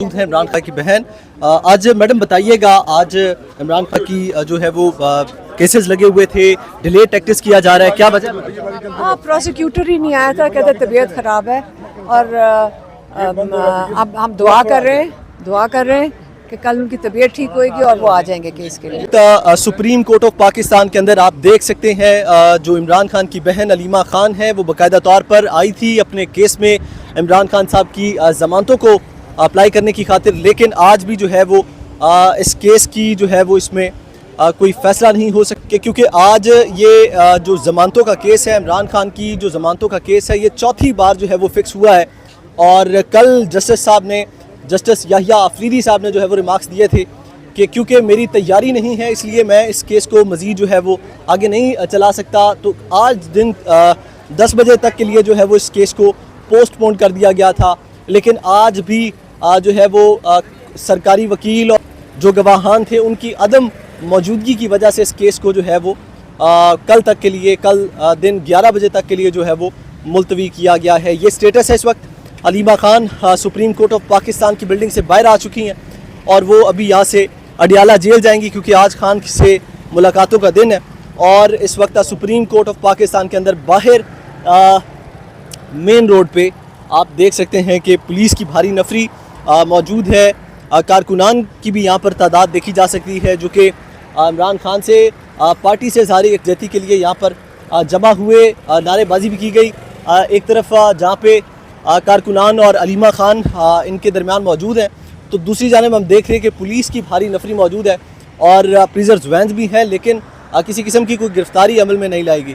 ہے عمران خان کی بہن. آج میڈم بتائیے گا, آج عمران خان کی جو ہے وہ کیسز لگے ہوئے تھے, ڈیلے ٹیکٹس کیا جا رہا ہے, کیا وجہ ہے؟ ہاں, پروسیکیوٹر ہی نہیں آیا تھا, کہتے طبیعت خراب ہے. اور اب ہم دعا کر رہے ہیں کہ کل ان کی طبیعت ٹھیک ہوئے گی اور وہ آ جائیں گے کیس کے لیے. سپریم کورٹ آف پاکستان کے اندر آپ دیکھ سکتے ہیں جو عمران خان کی بہن علیمہ خان ہے وہ باقاعدہ طور پر آئی تھی اپنے کیس میں عمران خان صاحب کی ضمانتوں کو اپلائی کرنے کی خاطر, لیکن آج بھی جو ہے وہ اس کیس کی جو ہے وہ اس میں کوئی فیصلہ نہیں ہو سکے, کیونکہ آج یہ جو ضمانتوں کا کیس ہے, عمران خان کی جو ضمانتوں کا کیس ہے, یہ چوتھی بار جو ہے وہ فکس ہوا ہے. اور کل جسٹس یحییٰ آفریدی صاحب نے جو ہے وہ ریمارکس دیے تھے کہ کیونکہ میری تیاری نہیں ہے اس لیے میں اس کیس کو مزید جو ہے وہ آگے نہیں چلا سکتا. تو آج دن 10 بجے تک کے لیے جو ہے وہ اس کیس کو پوسٹ پون کر دیا گیا تھا, لیکن آج بھی جو ہے وہ سرکاری وکیل اور جو گواہان تھے ان کی عدم موجودگی کی وجہ سے اس کیس کو جو ہے وہ کل دن 11 بجے تک کے لیے جو ہے وہ ملتوی کیا گیا ہے. یہ سٹیٹس ہے اس وقت. Aleema Khan Supreme Court of Pakistan کی بلڈنگ سے باہر آ چکی ہیں اور وہ ابھی یہاں سے اڈیالہ جیل جائیں گی, کیونکہ آج خان سے ملاقاتوں کا دن ہے. اور اس وقت سپریم کورٹ آف پاکستان کے اندر باہر مین روڈ پہ آپ دیکھ سکتے ہیں کہ پولیس کی بھاری نفری موجود ہے. کارکنان کی بھی یہاں پر تعداد دیکھی جا سکتی ہے جو کہ عمران خان سے پارٹی سے ظاہری یکجہتی کے لیے یہاں پر جمع ہوئے. نعرے بازی بھی کی گئی. ایک طرف جہاں پہ کارکنان اور علیمہ خان ان کے درمیان موجود ہیں, تو دوسری جانب ہم دیکھ رہے ہیں کہ پولیس کی بھاری نفری موجود ہے اور پریزرز وینز بھی ہیں, لیکن کسی قسم کی کوئی گرفتاری عمل میں نہیں لائے گی.